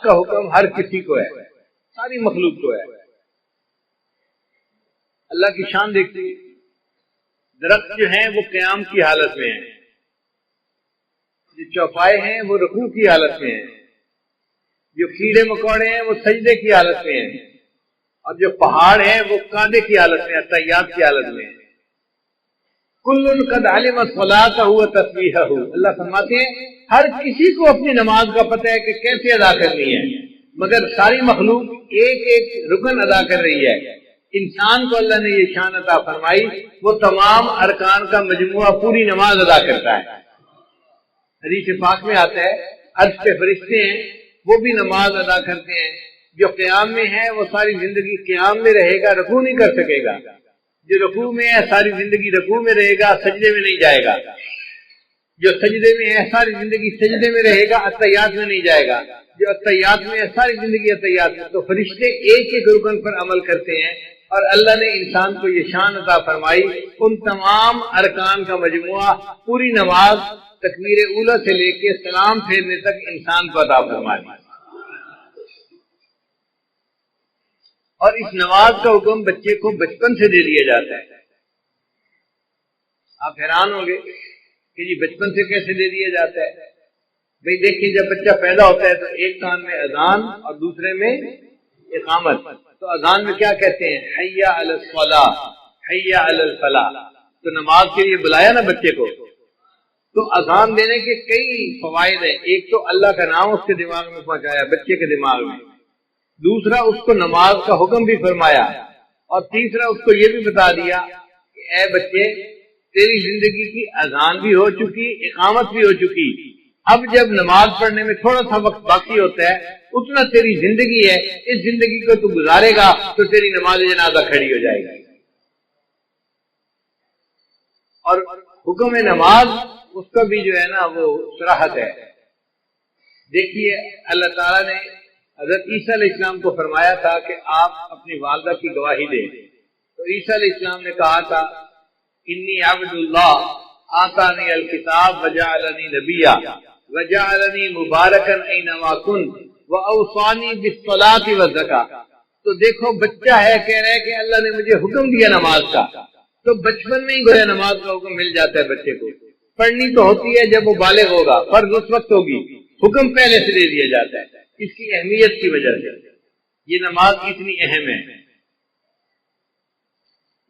کا حکم ہر کسی کو ہے، ساری مخلوق کو ہے۔ اللہ کی شان دیکھیے، درخت جو ہیں وہ قیام کی حالت میں ہیں، جو چوپائے ہیں وہ رکوع کی حالت میں ہیں، جو کیڑے مکوڑے ہیں وہ سجدے کی حالت میں ہیں، اور جو پہاڑ ہیں وہ قعدے کی حالت میں، تحیات کی حالت میں ہیں۔ کل قد علم الصلاۃ وتسبیحہ، اللہ فرماتے ہیں ہر کسی کو اپنی نماز کا پتہ ہے کہ کیسے ادا کرنی ہے، مگر ساری مخلوق ایک ایک رکن ادا کر رہی ہے۔ انسان کو اللہ نے یہ شان عطا فرمائی، وہ تمام ارکان کا مجموعہ پوری نماز ادا کرتا ہے۔ حدیث پاک میں آتا ہے عرش کے فرشتے ہیں وہ بھی نماز ادا کرتے ہیں، جو قیام میں ہے وہ ساری زندگی قیام میں رہے گا، رکوع نہیں کر سکے گا، جو رکوع میں ہے ساری زندگی رکوع میں رہے گا، سجدے میں نہیں جائے گا، جو سجدے میں ہے ساری زندگی سجدے میں رہے گا، اتحیات میں نہیں جائے گا، جو اتحیات میں ہے ساری زندگی اتحیات میں۔ تو فرشتے ایک ایک رکن پر عمل کرتے ہیں، اور اللہ نے انسان کو یہ شان عطا فرمائی، ان تمام ارکان کا مجموعہ پوری نماز تکبیر اولیٰ سے لے کے سلام پھیرنے تک انسان کو عطا فرمائی۔ اور اس نماز کا حکم بچے کو بچپن سے دے دیا جاتا ہے۔ آپ حیران ہوں گے کہ جی بچپن سے کیسے دے دیا جاتا ہے؟ بھئی دیکھیں، جب بچہ پیدا ہوتا ہے تو ایک کان میں اذان اور دوسرے میں اقامت۔ تو اذان میں کیا کہتے ہیں؟ حی علی الصلاۃ، حی علی الفلاح۔ تو نماز کے لیے بلایا نا بچے کو، تو اذان دینے کے کئی فوائد ہیں۔ ایک تو اللہ کا نام اس کے دماغ میں پہنچایا، بچے کے دماغ میں، دوسرا اس کو نماز کا حکم بھی فرمایا، اور تیسرا اس کو یہ بھی بتا دیا کہ اے بچے تیری زندگی کی اذان بھی ہو چکی، اقامت بھی ہو چکی، اب جب نماز پڑھنے میں تھوڑا سا وقت باقی ہوتا ہے، اتنا تیری زندگی ہے، اس زندگی کو تو گزارے گا تو تیری نماز جنازہ کھڑی ہو جائے گی۔ اور حکم نماز اس کا بھی جو ہے نا وہ صراحت ہے۔ دیکھیے اللہ تعالیٰ نے حضرت عیسیٰ علیہ السلام کو فرمایا تھا کہ آپ اپنی والدہ کی گواہی دیں، تو عیسیٰ علیہ السلام نے کہا تھا انی عبد اللہ آتانی الکتاب وجعلنی نبیا وجعلنی مبارکا اینما کنت واوصانی بالصلاۃ والزکاۃ۔ تو دیکھو بچہ ہے، کہہ رہا ہے کہ اللہ نے مجھے حکم دیا نماز کا، تو بچپن میں ہی گویا نماز کا حکم مل جاتا ہے بچے کو۔ پڑھنی تو ہوتی ہے جب وہ بالغ ہوگا، فرض اس وقت ہوگی، حکم پہلے سے دے دیا جاتا ہے اس کی اہمیت کی وجہ سے۔ یہ نماز اتنی اہم ہے۔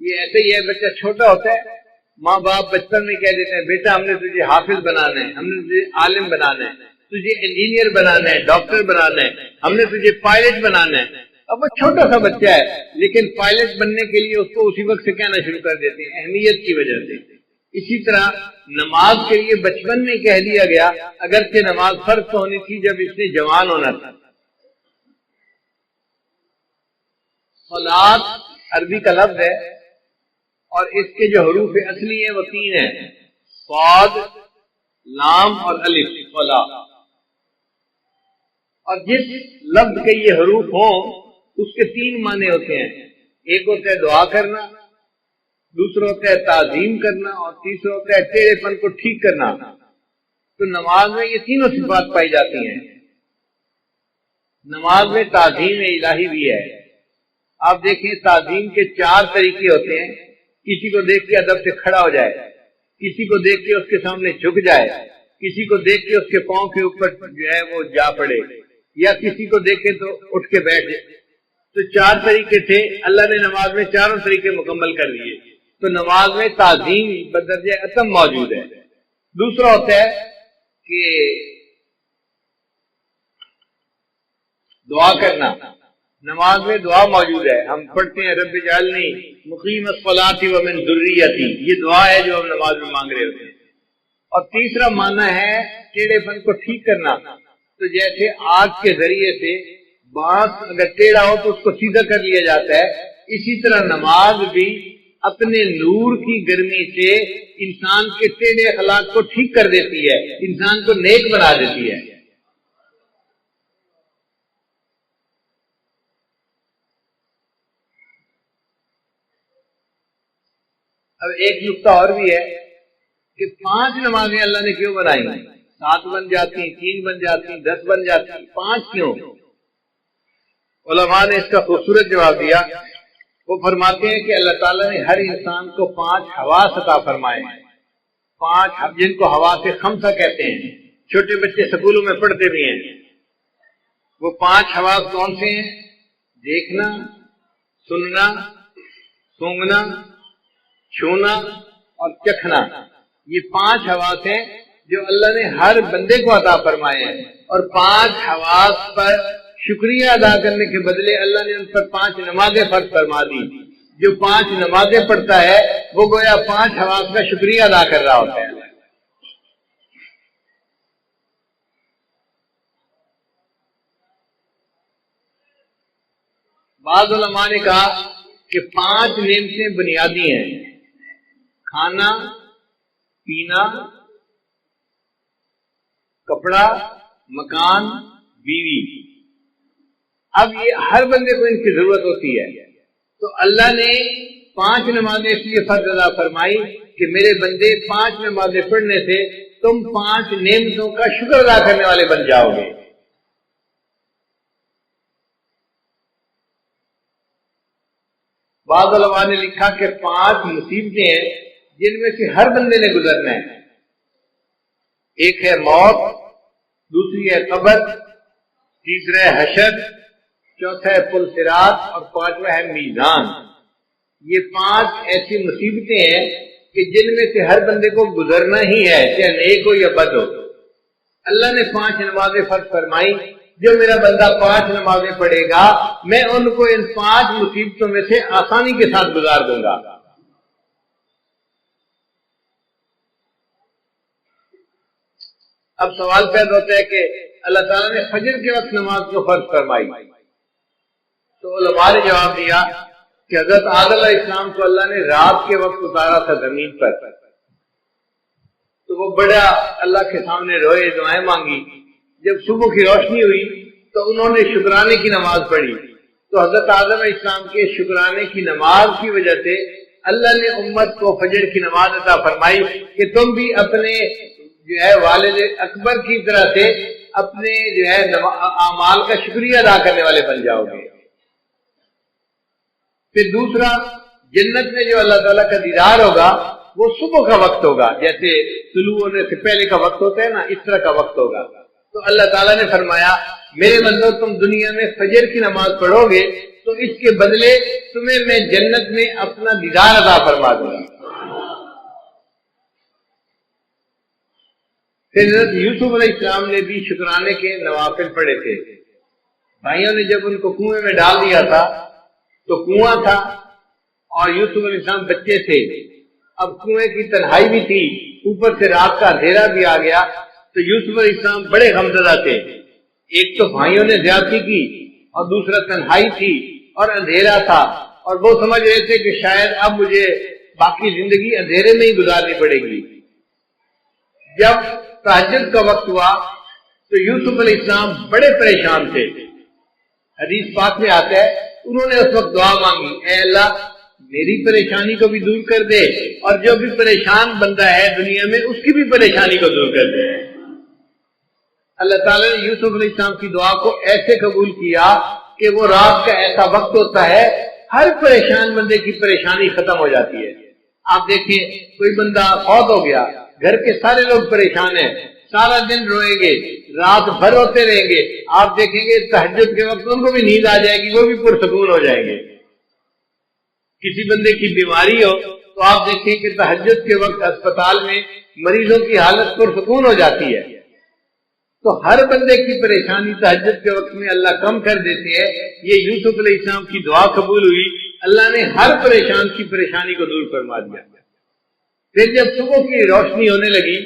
یہ ایسے ہی ہے، بچہ چھوٹا ہوتا ہے، ماں باپ بچپن میں کہہ دیتے ہیں بیٹا ہم نے تجھے حافظ بنانا ہے، ہم نے تجھے عالم بنانا ہے، تجھے انجینئر بنانا ہے، ڈاکٹر بنانا ہے، ہم نے تجھے پائلٹ بنانا ہے۔ اب وہ چھوٹا سا بچہ ہے، لیکن پائلٹ بننے کے لیے اس کو اسی وقت سے کہنا شروع کر دیتے ہیں، اہمیت کی وجہ سے۔ اسی طرح نماز کے لیے بچپن میں کہہ دیا گیا، اگرچہ نماز فرض تو ہونی تھی جب اس نے جوان ہونا تھا۔ صلاۃ عربی کا لفظ ہے، اور اس کے جو حروف اصلی ہیں وہ 3 ہیں، صاد، لام اور الف، صلاۃ۔ اور جس لفظ کے یہ حروف ہوں اس کے 3 معنی ہوتے ہیں، ایک ہوتا ہے دعا کرنا، دوسرا ہوتا ہے تعظیم کرنا، اور تیسرا ہوتا ہے ٹیڑھے پن کو ٹھیک کرنا۔ تو نماز میں یہ تینوں صفات پائی جاتی ہیں۔ نماز میں تعظیم الہی بھی ہے۔ آپ دیکھیں تعظیم کے 4 طریقے ہوتے ہیں، کسی کو دیکھ کے ادب سے کھڑا ہو جائے، کسی کو دیکھ کے اس کے سامنے جھک جائے، کسی کو دیکھ کے اس کے پاؤں کے اوپر جو ہے وہ جا پڑے، یا کسی کو دیکھے تو اٹھ کے بیٹھ جائے۔ تو 4 طریقے تھے، اللہ نے نماز میں 4 طریقے مکمل کر دیے۔ تو نماز میں تعظیم بدرجہ اتم موجود ہے۔ دوسرا ہوتا ہے کہ دعا کرنا، نماز میں دعا موجود ہے، ہم پڑھتے ہیں رب اجعلنی مقیم الصلاۃ ومن ذریتی، یہ دعا ہے جو ہم نماز میں مانگ رہے ہوتے ہیں۔ اور تیسرا معنی ہے ٹیڑھے پن کو ٹھیک کرنا، تو جیسے آگ کے ذریعے سے بانس اگر ٹیڑھا ہو تو اس کو سیدھا کر لیا جاتا ہے، اسی طرح نماز بھی اپنے نور کی گرمی سے انسان کے ٹیڑھے اخلاق کو ٹھیک کر دیتی ہے، انسان کو نیک بنا دیتی ہے۔ اب ایک نقطہ اور بھی ہے کہ 5 نمازیں اللہ نے کیوں بنائی؟ 7 بن جاتی، 3 بن جاتی، 10 بن جاتی، 5 کیوں؟ علماء نے اس کا خوبصورت جواب دیا. وہ فرماتے ہیں کہ اللہ تعالیٰ نے ہر انسان کو 5 حواس عطا فرمائے ہیں. 5 جن کو حواس خمسہ کہتے ہیں. چھوٹے بچے سکولوں میں پڑھتے بھی ہیں. وہ 5 حواس کون سے ہیں؟ دیکھنا، سننا، سونگھنا، چھونا اور چکھنا. یہ 5 حواس ہیں جو اللہ نے ہر بندے کو عطا فرمائے ہیں. اور 5 حواس پر شکریہ ادا کرنے کے بدلے اللہ نے ان پر 5 نمازیں فرض فرما دی. جو 5 نمازیں پڑھتا ہے وہ گویا 5 حواس کا شکریہ ادا کر رہا ہوتا ہے. بعض علماء نے کہا کہ 5 نعمتیں بنیادی ہیں: کھانا، پینا، کپڑا، مکان، بیوی. اب یہ ہر بندے کو ان کی ضرورت ہوتی ہے. تو اللہ نے 5 نمازیں اس لیے فرض ادا فرمائی کہ میرے بندے 5 نمازیں پڑھنے سے تم 5 نعمتوں کا شکر ادا کرنے والے بن جاؤ گے. بعض علماء نے لکھا کہ 5 مصیبتیں ہیں جن میں سے ہر بندے نے گزرنا ہے. ایک ہے موت، دوسری ہے قبر، تیسرا ہے حشر، چوتھا ہے پل صراط اور 5واں ہے میزان. یہ 5 ایسی مصیبتیں ہیں کہ جن میں سے ہر بندے کو گزرنا ہی ہے، چاہے نیک ہو یا بد ہو. اللہ نے 5 نمازیں فرض فرمائی. جو میرا بندہ 5 نمازیں پڑھے گا میں ان کو ان 5 مصیبتوں میں سے آسانی کے ساتھ گزار دوں گا. اب سوال پیدا ہوتا ہے کہ اللہ تعالیٰ نے فجر کے وقت نماز کو فرض فرمائی. تو علماء نے جواب دیا کہ حضرت آدم علیہ السلام کو اللہ نے رات کے وقت اتارا تھا زمین پر. تو وہ بڑا اللہ کے سامنے روئے، دعائیں مانگی. جب صبح کی روشنی ہوئی تو انہوں نے شکرانے کی نماز پڑھی. تو حضرت آدم علیہ السلام کے شکرانے کی نماز کی وجہ سے اللہ نے امت کو فجر کی نماز عطا فرمائی کہ تم بھی اپنے جو ہے والد اکبر کی طرح سے اپنے جو ہے اعمال کا شکریہ ادا کرنے والے بن جاؤ گے. پھر دوسرا، جنت میں جو اللہ تعالیٰ کا دیدار ہوگا وہ صبح کا وقت ہوگا. جیسے طلوع ہونے سے پہلے کا وقت ہوتا ہے نا، اس طرح کا وقت ہوگا. تو اللہ تعالیٰ نے فرمایا میرے بندو تم دنیا میں فجر کی نماز پڑھو گے تو اس کے بدلے تمہیں میں جنت میں اپنا دیدار عطا فرما دوں گا. پھر حضرت یوسف علیہ السلام نے بھی شکرانے کے نوافل پڑھے تھے. بھائیوں نے جب ان کو کنویں میں ڈال دیا تھا تو کنواں تھا اور یوسف علیہ السلام بچے تھے. اب کنویں کی تنہائی بھی تھی، اوپر سے رات کا اندھیرا بھی آ گیا. تو یوسف علیہ السلام بڑے غمزدہ تھے. ایک تو بھائیوں نے زیادتی کی اور دوسرا تنہائی تھی اور اندھیرا تھا. اور وہ سمجھ رہے تھے کہ شاید اب مجھے باقی زندگی اندھیرے میں ہی گزارنی پڑے گی. جب تہجد کا وقت ہوا تو یوسف علیہ السلام بڑے پریشان تھے. حدیث پاک میں آتا ہے انہوں نے اس وقت دعا مانگی، اے اللہ میری پریشانی کو بھی دور کر دے اور جو بھی پریشان بندہ ہے دنیا میں اس کی بھی پریشانی کو دور کر دے. اللہ تعالیٰ نے یوسف علیہ السلام کی دعا کو ایسے قبول کیا کہ وہ رات کا ایسا وقت ہوتا ہے ہر پریشان بندے کی پریشانی ختم ہو جاتی ہے. آپ دیکھیں کوئی بندہ فوت ہو گیا، گھر کے سارے لوگ پریشان ہیں، سارا دن روئیں گے، رات بھر روتے رہیں گے. آپ دیکھیں گے تہجد کے وقت ان کو بھی نیند آ جائے گی، وہ بھی پرسکون ہو جائیں گے. کسی بندے کی بیماری ہو تو آپ دیکھیں کہ تہجد کے وقت اسپتال میں مریضوں کی حالت پرسکون ہو جاتی ہے. تو ہر بندے کی پریشانی تہجد کے وقت میں اللہ کم کر دیتے ہیں. یہ یوسف علیہ السلام کی دعا قبول ہوئی، اللہ نے ہر پریشان کی پریشانی کو دور فرما دیا. پھر جب صبح کی روشنی ہونے لگی،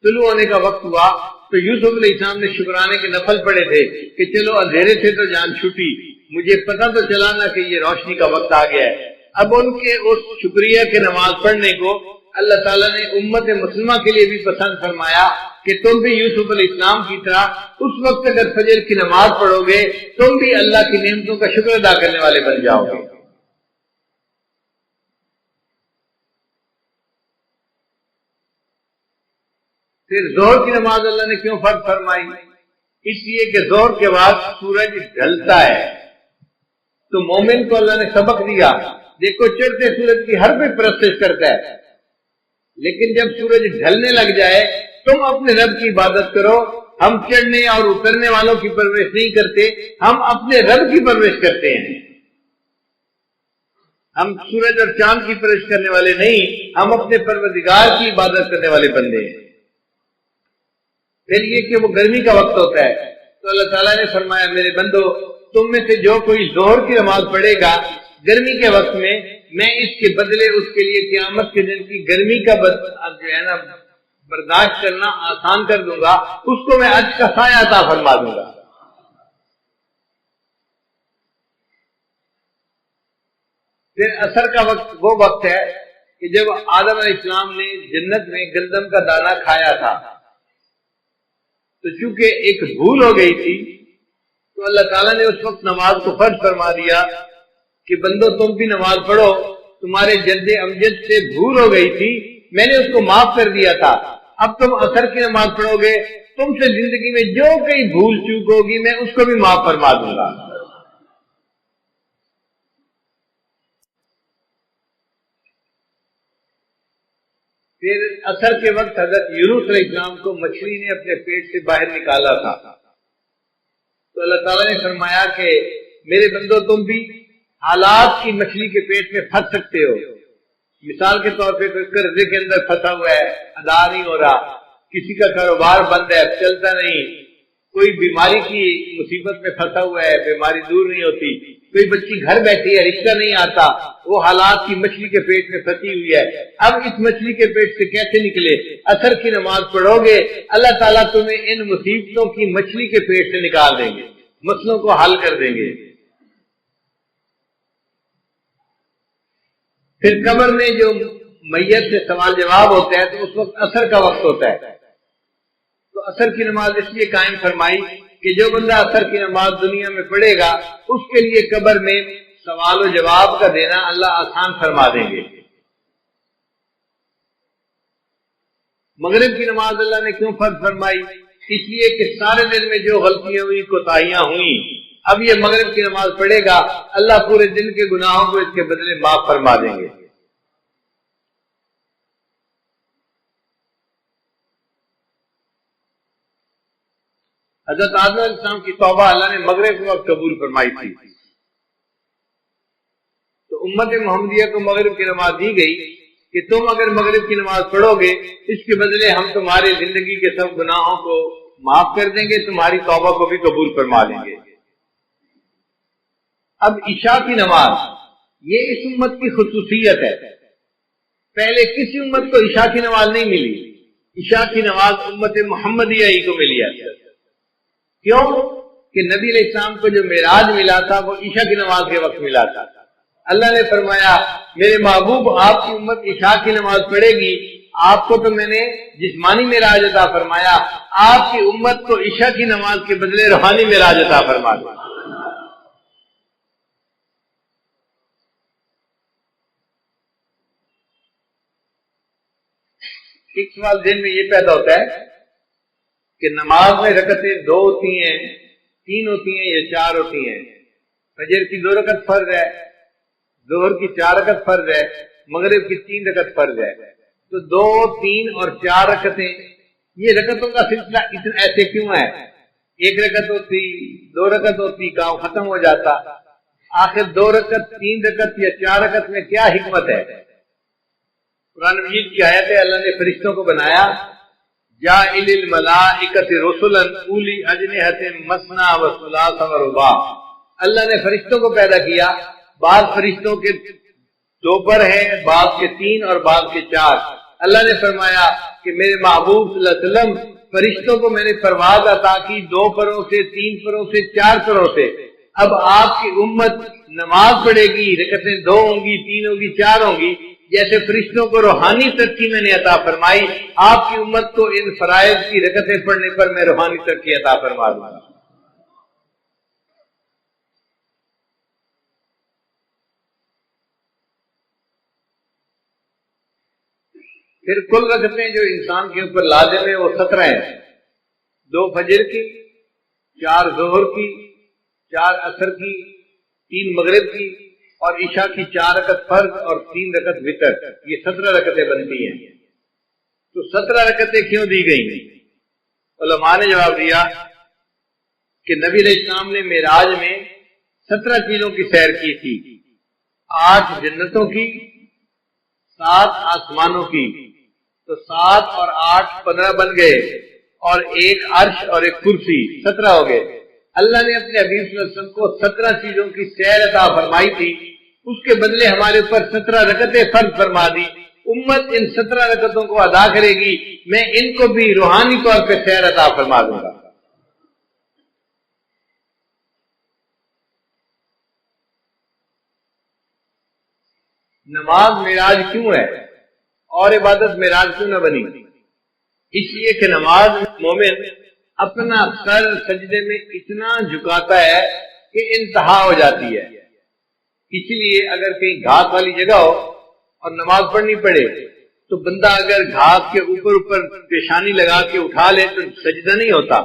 طلوع ہونے کا وقت ہوا تو یوسف علیہ السلام نے شکرانے کے نفل پڑے تھے کہ چلو اندھیرے سے تو جان چھوٹی، مجھے پتہ تو چلا نا کہ یہ روشنی کا وقت آ گیا ہے. اب ان کے اس شکریہ کے نماز پڑھنے کو اللہ تعالیٰ نے امت مسلمہ کے لیے بھی پسند فرمایا کہ تم بھی یوسف علیہ السلام کی طرح اس وقت اگر فجر کی نماز پڑھو گے تم بھی اللہ کی نعمتوں کا شکر ادا کرنے والے بن جاؤ گے. پھر ظہر کی نماز اللہ نے کیوں فرض فرمائی؟ اس لیے کہ ظہر کے بعد سورج ڈھلتا ہے تو مومن کو اللہ نے سبق دیا، دیکھو چڑھتے سورج کی ہر کوئی پرستش کرتا ہے، لیکن جب سورج ڈھلنے لگ جائے تم اپنے رب کی عبادت کرو۔ ہم چڑھنے اور اترنے والوں کی پرورش نہیں کرتے، ہم اپنے رب کی پرورش کرتے ہیں۔ ہم سورج اور چاند کی پرورش کرنے والے نہیں، ہم اپنے پروردگار کی عبادت کرنے والے بندے ہیں۔ پھر یہ کہ وہ گرمی کا وقت ہوتا ہے تو اللہ تعالیٰ نے فرمایا میرے بندو تم میں سے جو کوئی ظہر کی نماز پڑھے گا گرمی کے وقت میں اس کے بدلے اس کے لیے قیامت کے دن کی گرمی کا جو ہے نا برداشت کرنا آسان کر دوں گا، اس کو میں اجر کا سایہ عطا فرما دوں گا۔ پھر عصر کا وقت وہ وقت ہے کہ جب آدم علیہ السلام نے جنت میں گندم کا دانہ کھایا تھا تو چونکہ ایک بھول ہو گئی تھی تو اللہ تعالیٰ نے اس وقت نماز کو فرض فرما دیا کہ بندو تم بھی نماز پڑھو، تمہارے جد امجد سے بھول ہو گئی تھی، میں نے اس کو معاف کر دیا تھا، اب تم عصر کی نماز پڑھو گے، تم سے زندگی میں جو کئی بھول چوک ہوگی میں اس کو بھی معاف فرما دوں گا۔ پھر عصر کے وقت حضرت یونس علیہ السلام کو مچھلی نے اپنے پیٹ سے باہر نکالا تھا تو اللہ تعالیٰ نے فرمایا کہ میرے بندو تم بھی حالات کی مچھلی کے پیٹ میں پھنس سکتے ہو۔ مثال کے طور پہ کوئی قرضے کے اندر پھنسا ہوا ہے، ادا نہیں ہو رہا، کسی کا کاروبار بند ہے، چلتا نہیں، کوئی بیماری کی مصیبت میں پھنسا ہوا ہے، بیماری دور نہیں ہوتی، کوئی بچی گھر بیٹھی ہے، رشتہ نہیں آتا، وہ حالات کی مچھلی کے پیٹ میں پھنسی ہوئی ہے، اب اس مچھلی کے پیٹ سے کیسے نکلے؟ عصر کی نماز پڑھو گے اللہ تعالیٰ تمہیں ان مصیبتوں کی مچھلی کے پیٹ سے نکال دیں گے، مسئلوں کو حل کر دیں گے۔ پھر قبر میں جو میت سے سوال جواب ہوتا ہے تو اس وقت عصر کا وقت ہوتا ہے، تو عصر کی نماز اس لیے قائم فرمائی کہ جو بندہ عصر کی نماز دنیا میں پڑھے گا اس کے لیے قبر میں سوال و جواب کا دینا اللہ آسان فرما دیں گے۔ مغرب کی نماز اللہ نے کیوں فرض فرمائی؟ اس لیے کہ سارے دن میں جو غلطیاں ہوئی، کوتاہیاں ہوئیں، اب یہ مغرب کی نماز پڑھے گا اللہ پورے دن کے گناہوں کو اس کے بدلے معاف فرما دیں گے۔ حضرت آدم علیہ السلام کی توبہ اللہ نے مغرب کے وقت قبول فرمائی تھی، تو امت محمدیہ کو مغرب کی نماز دی گئی کہ تم اگر مغرب کی نماز پڑھو گے اس کے بدلے ہم تمہاری زندگی کے سب گناہوں کو معاف کر دیں گے، تمہاری توبہ کو بھی قبول فرما لیں گے۔ اب عشاء کی نماز یہ اس امت کی خصوصیت ہے، پہلے کسی امت کو عشاء کی نماز نہیں ملی، عشاء کی نماز امت محمدیہ ہی کو ملی ہے۔ کیوں کہ نبی علیہ السلام کو جو معراج ملا تھا وہ عشاء کی نماز کے وقت ملا تھا۔ اللہ نے فرمایا میرے محبوب آپ کی امت عشاء کی نماز پڑھے گی، آپ کو تو میں نے جسمانی معراج عطا فرمایا، آپ کی امت کو عشاء کی نماز کے بدلے روحانی معراج عطا فرما دیا۔ ایک سوال ذہن میں یہ پیدا ہوتا ہے کہ نماز میں رکعتیں 2 ہوتی ہیں، 3 ہوتی ہیں یا 4 ہوتی ہیں؟ فجر کی 2 رکعت فرض ہے، ظہر کی 4 رکعت فرض ہے، مغرب کی 3 رکعت فرض ہے، تو 2، 3 اور 4 رکعتیں، یہ رکعتوں کا سلسلہ اتنا ایسے کیوں ہے؟ 1 رکعت ہوتی، 2 رکعت ہوتی، کام ختم ہو جاتا، آخر 2 رکعت، 3 رکعت یا 4 رکعت میں کیا حکمت ہے؟ قرآن مجید کی آیت ہے اللہ نے فرشتوں کو بنایا جاعل الملائکۃ رسلا اولی اجنحۃ مثنی و ثلاث و رباع، اللہ نے فرشتوں کو پیدا کیا، بعض فرشتوں کے 2 پر ہیں، بعض کے 3 اور بعض کے 4۔ اللہ نے فرمایا کہ میرے محبوب صلی اللہ علیہ وسلم فرشتوں کو میں نے پرواز عطا کی 2 پروں سے، 3 پروں سے، 4 پروں سے، اب آپ کی امت نماز پڑھے گی، رکعتیں 2 ہوں گی، 3 ہوں گی، 4 ہوں گی، جیسے فرشتوں کو روحانی ترقی میں نے عطا فرمائی، آپ کی امت کو ان فرائض کی رکعتیں پڑھنے پر میں روحانی ترقی عطا فرما دوں گا۔ پھر کل رکعتیں جو انسان کے اوپر لازم ہے وہ 17 ہیں، 2 فجر کی، 4 ظہر کی، 4 عصر کی، 3 مغرب کی اور عشاء کی 4 رکعت فرض اور 3 رکعت وتر، یہ 17 رکعتیں بنتی ہیں۔ تو 17 رکعتیں کیوں دی گئی؟ علماء نے جواب دیا کہ نبی علیہ السلام نے معراج میں 17 چیزوں کی سیر کی تھی، 8 جنتوں کی، 7 آسمانوں کی، تو 7 اور 8 15 بن گئے، اور ایک عرش اور ایک کرسی، 17 ہو گئے۔ اللہ نے اپنے حبیب صلی اللہ علیہ وسلم کو 17 چیزوں کی سیر عطا فرمائی تھی، اس کے بدلے ہمارے اوپر 17 رکعتیں فرض فرما دی۔ امت ان 17 رکعتوں کو ادا کرے گی، میں ان کو بھی روحانی طور پہ سیر عطا فرما دوں گا۔ نماز معراج کیوں ہے اور عبادت معراج کیوں نہ بنی؟ اس لیے کہ نماز مومن اپنا سر سجدے میں اتنا جھکاتا ہے کہ انتہا ہو جاتی ہے۔ اس لیے اگر کہیں گھاس والی جگہ ہو اور نماز پڑھنی پڑے تو بندہ اگر گھاس کے اوپر پیشانی لگا کے اٹھا لے تو سجدہ نہیں ہوتا،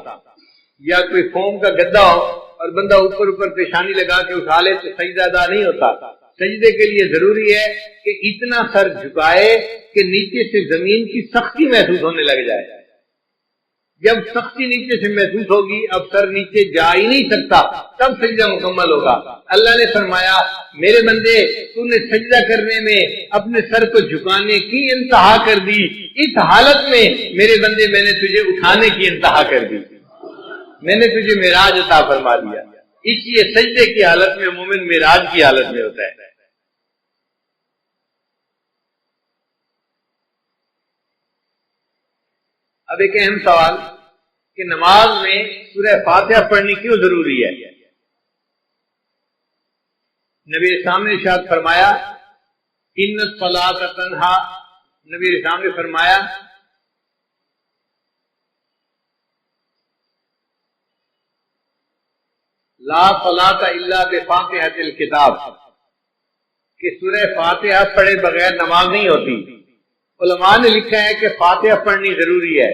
یا کوئی فوم کا گدا ہو اور بندہ اوپر پیشانی لگا کے اٹھا لے تو سجدہ ادا نہیں ہوتا۔ سجدے کے لیے ضروری ہے کہ اتنا سر جھکائے کہ نیچے سے زمین کی سختی محسوس ہونے لگ جائے۔ جب سختی نیچے سے محسوس ہوگی، اب سر نیچے جا ہی نہیں سکتا، تب سجدہ مکمل ہوگا۔ اللہ نے فرمایا میرے بندے تو نے سجدہ کرنے میں اپنے سر کو جھکانے کی انتہا کر دی، اس حالت میں میرے بندے میں نے تجھے اٹھانے کی انتہا کر دی، میں نے تجھے معراج عطا فرما دیا۔ اس لیے سجدے کی حالت میں مومن معراج کی حالت میں ہوتا ہے۔ اب ایک اہم سوال کہ نماز میں سورہ فاتحہ پڑھنی کیوں ضروری ہے؟ نبی اسلام نے ارشاد فرمایا ان الصلاۃ تنہا، نبی اسلام نے فرمایا لا صلاۃ الا بفاتحۃ الکتاب، کہ سورہ فاتحہ پڑھے بغیر نماز نہیں ہوتی۔ علماء نے لکھا ہے کہ فاتحہ پڑھنی ضروری ہے۔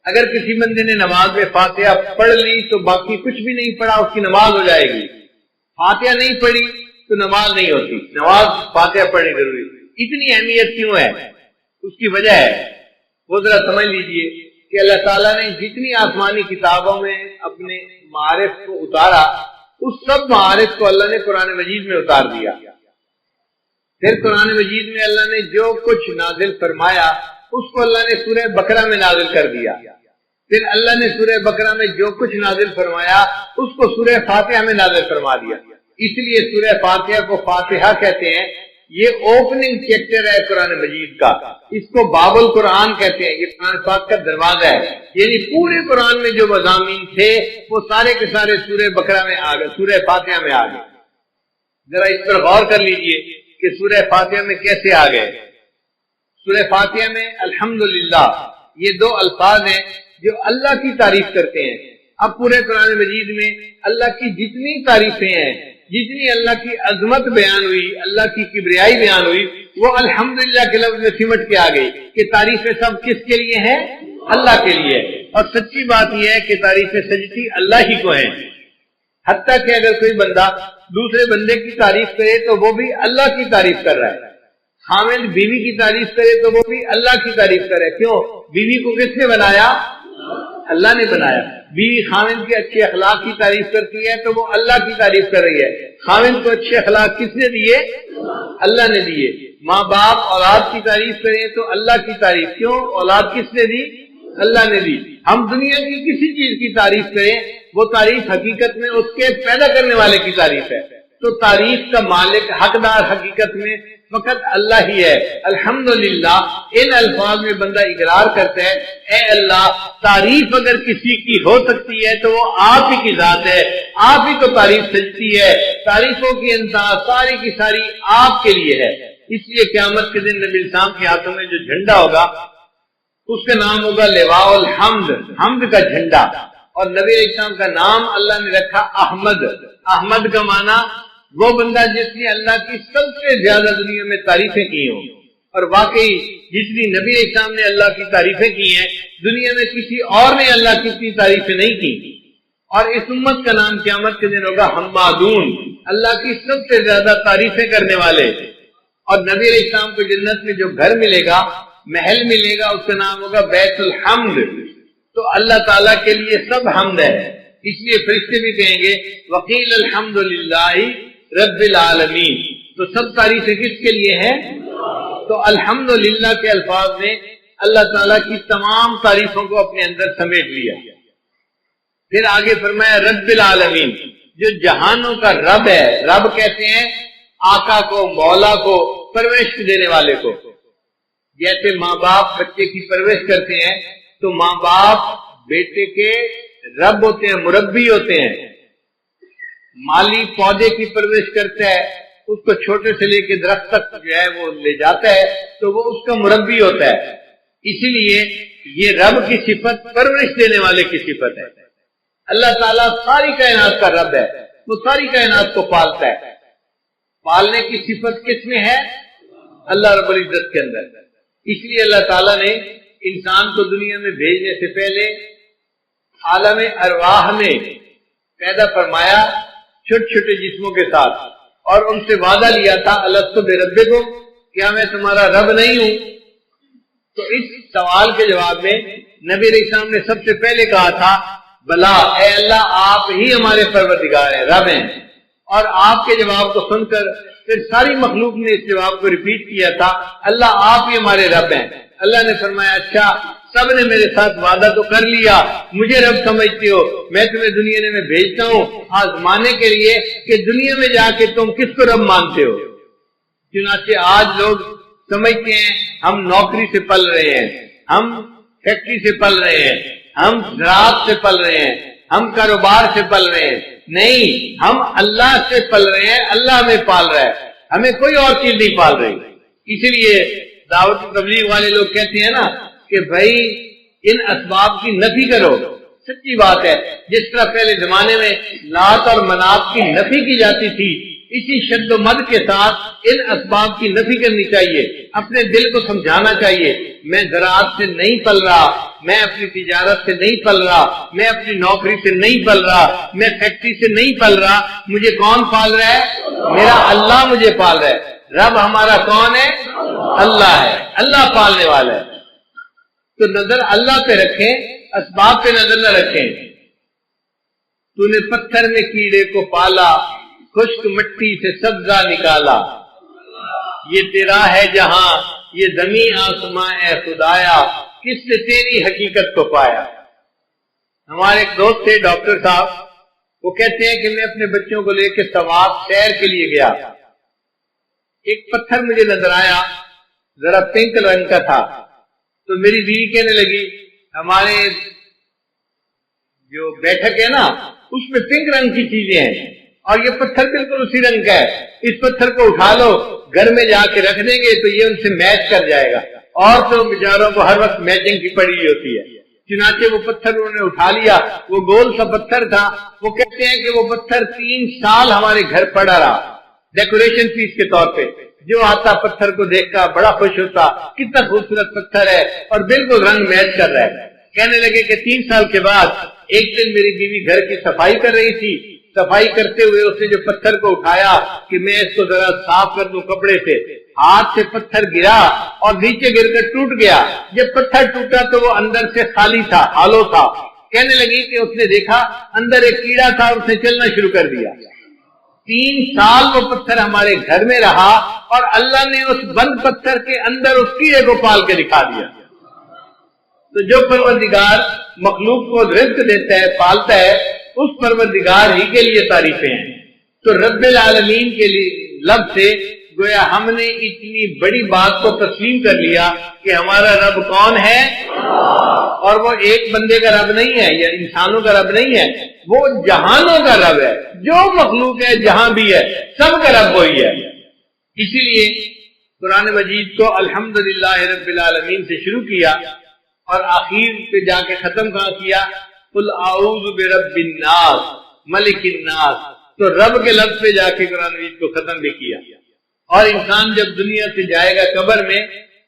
اگر کسی بندے نے نماز میں فاتحہ پڑھ لی تو باقی کچھ بھی نہیں پڑھا، اس کی نماز ہو جائے گی۔ فاتحہ نہیں پڑھی تو نماز نہیں ہوتی، نماز فاتحہ پڑھنی ضروری۔ اتنی اہمیت کیوں ہے؟ اس کی وجہ ہے، وہ ذرا سمجھ لیجئے کہ اللہ تعالیٰ نے جتنی آسمانی کتابوں میں اپنے معارف کو اتارا، اس سب معارف کو اللہ نے قرآن مجید میں اتار دیا۔ پھر قرآن مجید میں اللہ نے جو کچھ نازل فرمایا اس کو اللہ نے سورہ بقرہ میں نازل کر دیا۔ پھر اللہ نے سورہ بقرہ میں جو کچھ نازل فرمایا اس کو سورہ فاتحہ میں نازل فرما دیا۔ اس لیے سورہ فاتحہ کو فاتحہ کہتے ہیں۔ یہ اوپننگ چیپٹر ہے قرآن مجید کا، اس کو باب القرآن کہتے ہیں۔ یہ قرآن پاک کا دروازہ ہے، یعنی پورے قرآن میں جو مضامین تھے وہ سارے کے سارے سورہ بقرہ میں آ گئے، سورہ فاتحہ میں آ گئے۔ ذرا اس پر غور کر لیجئے کہ سورہ فاتحہ میں کیسے آ گئے۔ سورہ فاتحہ میں الحمدللہ یہ 2 الفاظ ہیں جو اللہ کی تعریف کرتے ہیں۔ اب پورے قرآن مجید میں اللہ کی جتنی تعریفیں ہیں، جتنی اللہ کی عظمت بیان ہوئی، اللہ کی کبریائی بیان ہوئی، وہ الحمدللہ کے لفظ میں سمٹ کے آ گئی کہ تعریفیں سب کس کے لیے ہیں؟ اللہ کے لیے۔ اور سچی بات یہ ہے کہ تعریفیں سجتی اللہ ہی کو ہیں۔ حتیٰ کہ اگر کوئی بندہ دوسرے بندے کی تعریف کرے تو وہ بھی اللہ کی تعریف کر رہا ہے۔ خاوند بیوی کی تعریف کرے تو وہ بھی اللہ کی تعریف کرے۔ کیوں؟ بیوی کو کس نے بنایا؟ اللہ نے بنایا۔ بیوی خاوند کے اچھے اخلاق کی تعریف کرتی ہے تو وہ اللہ کی تعریف کر رہی ہے۔ خاوند کو اچھے اخلاق کس نے دیے؟ اللہ نے دیے۔ ماں باپ اولاد کی تعریف کریں تو اللہ کی تعریف۔ کیوں؟ اولاد کس نے دی؟ اللہ نے دی۔ ہم دنیا کی کسی چیز کی تعریف کریں، وہ تعریف حقیقت میں اس کے پیدا کرنے والے کی تعریف ہے۔ تو تعریف کا مالک حقدار حقیقت میں فقط اللہ ہی ہے۔ الحمدللہ ان الفاظ میں بندہ اقرار کرتا ہے اے اللہ، تعریف اگر کسی کی ہو سکتی ہے تو وہ آپ ہی کی ذات ہے، آپ ہی کو تعریف سجتی ہے۔ تعریفوں کی انتہا ساری کی ساری آپ کے لیے ہے۔ اس لیے قیامت کے دن نبی اسلام کے ہاتھوں میں جو جھنڈا ہوگا اس کا نام ہوگا لواء الحمد، حمد کا جھنڈا۔ اور نبی اسلام کا نام اللہ نے رکھا احمد۔ احمد کا معنی وہ بندہ جس نے اللہ کی سب سے زیادہ دنیا میں تعریفیں کی ہوں۔ اور واقعی جتنی نبی اسلام نے اللہ کی تعریفیں کی ہیں، دنیا میں کسی اور نے اللہ کی اتنی تعریفیں نہیں کی۔ اور اس امت کا نام قیامت کے دن ہوگا حمادون۔ اللہ کی سب سے زیادہ تعریفیں کرنے والے، اور نبی علیہ السلام کو جنت میں جو گھر ملے گا، محل ملے گا، اس کا نام ہوگا بیت الحمد۔ تو اللہ تعالیٰ کے لیے سب حمد ہے، اس لیے فرشتے بھی کہیں گے وقیل الحمد للہ رب العالمین۔ تو سب تعریفیں کس کے لیے ہیں؟ تو الحمدللہ کے الفاظ نے اللہ تعالیٰ کی تمام تعریفوں کو اپنے اندر سمیٹ لیا۔ پھر آگے فرمایا رب العالمین، جو جہانوں کا رب ہے۔ رب کہتے ہیں آقا کو، مولا کو، پرورش دینے والے کو۔ جیسے ماں باپ بچے کی پرورش کرتے ہیں تو ماں باپ بیٹے کے رب ہوتے ہیں، مربی ہوتے ہیں۔ مالی پودے کی پرورش کرتا ہے، اس کو چھوٹے سے لے کے درخت تک جو ہے وہ لے جاتا ہے تو وہ اس کا مربی ہوتا ہے۔ اسی لیے یہ رب کی صفت پرورش دینے والے کی صفت ہے۔ اللہ تعالیٰ ساری کائنات کا رب ہے، وہ ساری کائنات کو پالتا ہے۔ پالنے کی صفت کس میں ہے؟ اللہ رب العزت کے اندر۔ اس لیے اللہ تعالیٰ نے انسان کو دنیا میں بھیجنے سے پہلے عالم ارواح میں پیدا فرمایا چھوٹے چھوٹے جسموں کے ساتھ، اور ان سے وعدہ لیا تھا الستو بربکم، کیا میں تمہارا رب نہیں ہوں؟ تو اس سوال کے جواب میں نبی علیہ السلام نے سب سے پہلے کہا تھا بلا، اے اللہ آپ ہی ہمارے پروردگار ہیں، رب ہیں۔ اور آپ کے جواب کو سن کر پھر ساری مخلوق نے اس جواب کو ریپیٹ کیا تھا اللہ آپ ہی ہمارے رب ہیں۔ اللہ نے فرمایا اچھا سب نے میرے ساتھ وعدہ تو کر لیا، مجھے رب سمجھتے ہو، میں تمہیں دنیا میں بھیجتا ہوں آزمانے کے لیے کہ دنیا میں جا کے تم کس کو رب مانتے ہو۔ چنانچہ آج لوگ سمجھتے ہیں ہم نوکری سے پل رہے ہیں، ہم فیکٹری سے پل رہے ہیں، ہم زراعت سے پل رہے ہیں، ہم کاروبار سے پل رہے ہیں۔ نہیں، ہم اللہ سے پل رہے ہیں، اللہ ہمیں پال رہا ہے، ہمیں کوئی اور چیز نہیں پال رہی۔ اسی لیے دعوت تبلیغ والے لوگ کہتے ہیں نا کہ بھائی ان اسباب کی نفی کرو۔ سچی بات ہے، جس طرح پہلے زمانے میں لات اور منات کی نفی کی جاتی تھی، اسی شد و مد کے ساتھ ان اسباب کی نفی کرنی چاہیے، اپنے دل کو سمجھانا چاہیے میں زراعت سے نہیں پل رہا، میں اپنی تجارت سے نہیں پل رہا، میں اپنی نوکری سے نہیں پل رہا، میں فیکٹری سے نہیں پل رہا، مجھے کون پال رہا ہے؟ میرا اللہ مجھے پال رہا ہے۔ رب ہمارا کون ہے؟ اللہ ہے، اللہ پالنے والا ہے۔ تو نظر اللہ پہ رکھیں، اسباب پہ نظر نہ رکھیں۔ تو نے پتھر میں کیڑے کو پالا، خشک مٹی سے سبزہ نکالا، یہ تیرا ہے جہاں، یہ زمین آسماں اے خدایا، کس نے تیری حقیقت کو پایا۔ ہمارے ایک دوست تھے ڈاکٹر صاحب، وہ کہتے ہیں کہ میں اپنے بچوں کو لے کے طواف سیر کے لیے گیا، ایک پتھر مجھے نظر آیا، ذرا پنک رنگ کا تھا، تو میری بیوی کہنے لگی ہمارے جو بیٹھک ہے نا اس میں پنک رنگ کی چیزیں ہیں اور یہ پتھر بالکل اسی رنگ کا ہے، اس پتھر کو اٹھا لو گھر میں جا کے رکھ دیں گے تو یہ ان سے میچ کر جائے گا۔ اور تو بیچاروں کو ہر وقت میچنگ کی پڑی ہوتی ہے۔ چنانچہ وہ پتھر انہوں نے اٹھا لیا، وہ گول سا پتھر تھا، وہ کہتے ہیں کہ وہ پتھر 3 سال ہمارے گھر پڑا رہا ڈیکوریشن پیس کے طور پہ۔ جو آتا پتھر کو دیکھتا بڑا خوش ہوتا، کتنا خوبصورت پتھر ہے اور بالکل رنگ میچ کر رہا ہے۔ کہنے لگے کہ 3 سال کے بعد ایک دن میری بیوی گھر کی صفائی کر رہی تھی، صفائی کرتے ہوئے اس نے جو پتھر کو اٹھایا کہ میں اس کو ذرا صاف کر دوں کپڑے سے، ہاتھ سے پتھر گرا اور نیچے گر کر ٹوٹ گیا۔ جب پتھر ٹوٹا تو وہ اندر سے خالی تھا، ہالو تھا۔ کہنے لگی کہ اس نے دیکھا اندر ایک کیڑا تھا، اس نے چلنا شروع کر دیا۔ 3 سال وہ پتھر ہمارے گھر میں رہا اور اللہ نے اس بند پتھر کے اندر اس کیڑے کو پال کے دکھا دیا۔ تو جو پروردگار مخلوق کو رزق دیتا ہے، پالتا ہے، اس پروردگار ہی کے لیے تعریفیں ہیں۔ تو رب العالمین کے لیے لفظ سے گویا ہم نے اتنی بڑی بات کو تسلیم کر لیا کہ ہمارا رب کون ہے، اور وہ ایک بندے کا رب نہیں ہے یا انسانوں کا رب نہیں ہے، وہ جہانوں کا رب ہے۔ جو مخلوق ہے جہاں بھی ہے سب کا رب وہی ہے۔ اسی لیے قرآن مجید کو الحمدللہ رب العالمین سے شروع کیا اور آخر پہ جا کے ختم کہاں کیا؟ قل اعوذ برب الناس ملک الناس۔ تو رب کے لفظ پہ جا کے قرآن مجید کو ختم بھی کیا۔ اور انسان جب دنیا سے جائے گا قبر میں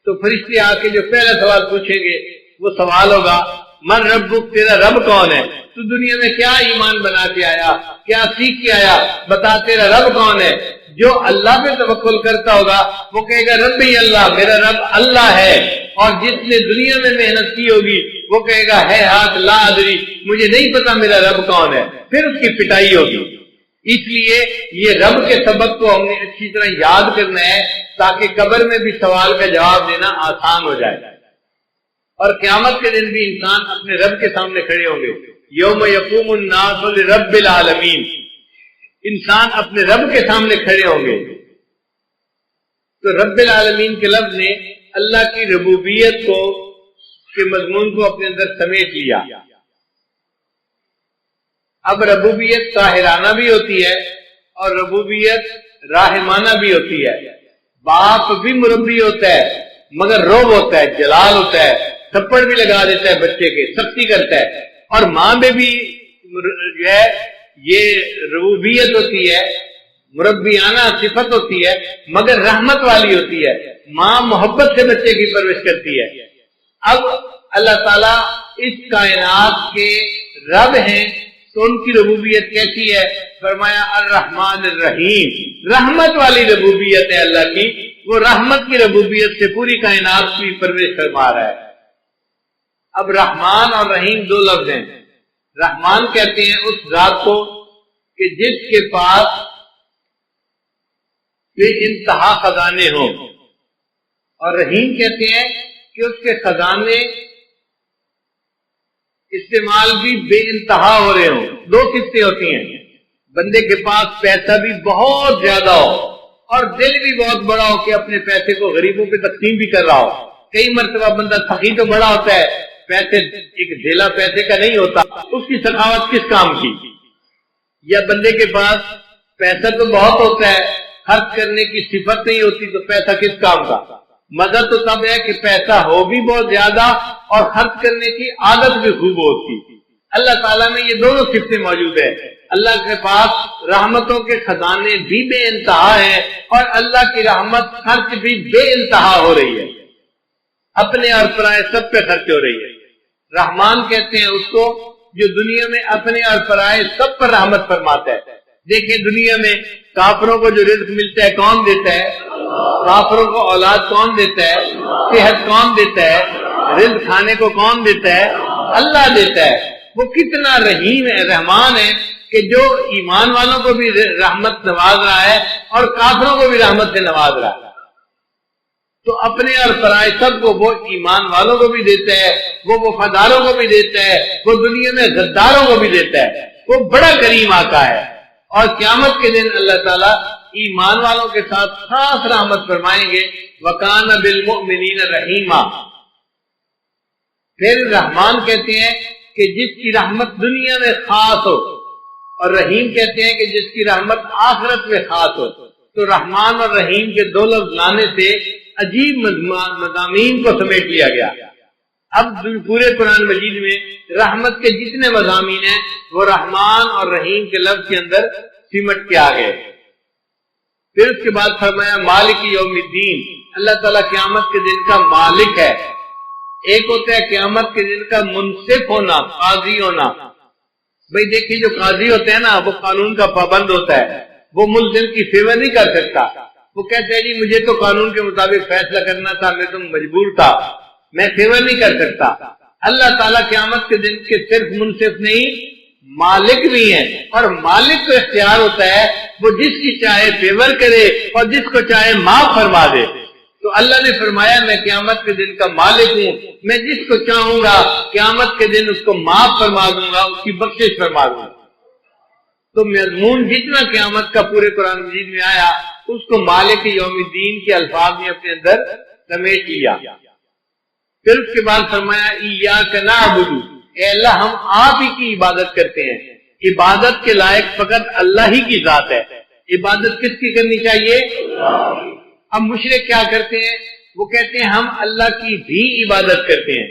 تو فرشتے آ کے جو پہلا سوال پوچھیں گے وہ سوال ہوگا من ربک، تیرا رب کون ہے؟ تو دنیا میں کیا ایمان بنا کے آیا، کیا سیکھ کے آیا؟ بتا تیرا رب کون ہے؟ جو اللہ پہ توکل کرتا ہوگا وہ کہے گا ربی اللہ، میرا رب اللہ ہے۔ اور جس نے دنیا میں محنت کی ہوگی وہ کہے گا ہے ہاتھ لا ادری، مجھے نہیں پتا میرا رب کون ہے، پھر اس کی پٹائی ہوگی۔ اس لیے یہ رب کے سبق کو ہم نے اچھی طرح یاد کرنا ہے تاکہ قبر میں بھی سوال کا جواب دینا آسان ہو جائے، اور قیامت کے دن بھی انسان اپنے رب کے سامنے کھڑے ہوں گے۔ یوم یقوم الناس لرب العالمین، انسان اپنے رب کے سامنے کھڑے ہوں گے۔ تو رب العالمین کے لفظ نے اللہ کی ربوبیت کو کے مضمون کو اپنے اندر سمیٹ لیا۔ اب ربوبیت طاہرانہ بھی ہوتی ہے اور ربوبیت راحمانہ بھی ہوتی ہے۔ باپ بھی مربی ہوتا ہے مگر روب ہوتا ہے، جلال ہوتا ہے، تھپڑ بھی لگا دیتا ہے بچے کے، سختی کرتا ہے۔ اور ماں میں بھی جو ہے یہ ربوبیت ہوتی ہے، مربیانہ صفت ہوتی ہے مگر رحمت والی ہوتی ہے۔ ماں محبت سے بچے کی پرورش کرتی ہے۔ اب اللہ تعالیٰ اس کائنات کے رب ہیں تو ان کی ربوبیت کیسی ہے؟ فرمایا الرحمن الرحیم، رحمت والی ربوبیت ہے اللہ کی، وہ رحمت کی ربوبیت سے پوری کائنات کی پرورش فرما رہا ہے۔ اب رحمان اور رحیم دو لفظ ہیں۔ رحمان کہتے ہیں اس ذات کو کہ جس کے پاس بے انتہا خزانے ہوں، اور رحیم کہتے ہیں کہ اس کے خزانے استعمال بھی بے انتہا ہو رہے ہوں۔ دو صفتیں ہوتی ہیں، بندے کے پاس پیسہ بھی بہت زیادہ ہو اور دل بھی بہت بڑا ہو کہ اپنے پیسے کو غریبوں پہ تقسیم بھی کر رہا ہو۔ کئی مرتبہ بندہ سخی تو بڑا ہوتا ہے، پیسے ایک ڈھیلا پیسے کا نہیں ہوتا، اس کی سخاوت کس کام کی؟ یا بندے کے پاس پیسہ تو بہت ہوتا ہے، خرچ کرنے کی صفت نہیں ہوتی تو پیسہ کس کام کا؟ مزہ تو تب ہے کہ پیسہ ہو بھی بہت زیادہ اور خرچ کرنے کی عادت بھی خوب ہوتی۔ اللہ تعالیٰ میں یہ دونوں صفتیں موجود ہے۔ اللہ کے پاس رحمتوں کے خزانے بھی بے انتہا ہیں اور اللہ کی رحمت خرچ بھی بے انتہا ہو رہی ہے، اپنے اور پرائے سب پہ خرچ ہو رہی ہے۔ رحمان کہتے ہیں اس کو جو دنیا میں اپنے اور پرائے سب پر رحمت فرماتا ہے۔ دیکھیں دنیا میں کافروں کو جو رزق ملتا ہے کون دیتا ہے؟ کافروں کو اولاد کون دیتا ہے؟ صحت کون دیتا ہے؟ رزق کھانے کو کون دیتا ہے؟ اللہ دیتا ہے۔ وہ کتنا رحیم ہے، رحمان ہے کہ جو ایمان والوں کو بھی رحمت نواز رہا ہے اور کافروں کو بھی رحمت سے نواز رہا ہے۔ تو اپنے اور پرائے سب کو وہ ایمان والوں کو بھی دیتا ہے، وہ وفاداروں کو بھی دیتا ہے، وہ دنیا میں غداروں کو بھی دیتا ہے۔ وہ بڑا کریم آقا ہے، اور قیامت کے دن اللہ تعالیٰ ایمان والوں کے ساتھ خاص رحمت فرمائیں گے۔ وَكَانَ بِالْمُؤْمِنِينَ رَحِيمًا۔ پھر رحمان کہتے ہیں کہ جس کی رحمت دنیا میں خاص ہو، اور رحیم کہتے ہیں کہ جس کی رحمت آخرت میں خاص ہو۔ تو رحمان اور رحیم کے دو لفظ لانے سے عجیب مضامین کو سمیٹ لیا گیا۔ اب پورے قرآن مجید میں رحمت کے جتنے مضامین ہیں وہ رحمان اور رحیم کے لفظ کے اندر سمٹ کے آ گئے۔ پھر اس کے بعد فرمایا مالک یوم الدین، اللہ تعالیٰ قیامت کے دن کا مالک ہے۔ ایک ہوتا ہے قیامت کے دن کا منصف ہونا، قاضی ہونا۔ بھئی دیکھیں جو قاضی ہوتا ہے نا وہ قانون کا پابند ہوتا ہے، وہ ملزم کی فیور نہیں کر سکتا۔ وہ کہتا ہے جی مجھے تو قانون کے مطابق فیصلہ کرنا تھا، میں تو مجبور تھا، میں فیور نہیں کر سکتا۔ اللہ تعالیٰ قیامت کے دن کے صرف منصف نہیں مالک بھی ہیں، اور مالک کو اختیار ہوتا ہے وہ جس کی چاہے فیور کرے اور جس کو چاہے معاف فرما دے۔ تو اللہ نے فرمایا میں قیامت کے دن کا مالک ہوں، میں جس کو چاہوں گا قیامت کے دن اس کو معاف فرما دوں گا، اس کی بخشش فرما دوں گا۔ تو مضمون جتنا قیامت کا پورے قرآن مجید میں آیا اس کو مالک یوم الدین کے الفاظ میں اپنے اندر سمیٹ لیا۔ پھر اس کے بعد فرمایا ایاک نعبد، اے اللہ ہم آپ ہی کی عبادت کرتے ہیں۔ عبادت کے لائق فقط اللہ ہی کی ذات ہے۔ عبادت کس کی کرنی چاہیے؟ اب مشرک کیا کرتے ہیں؟ وہ کہتے ہیں ہم اللہ کی بھی عبادت کرتے ہیں۔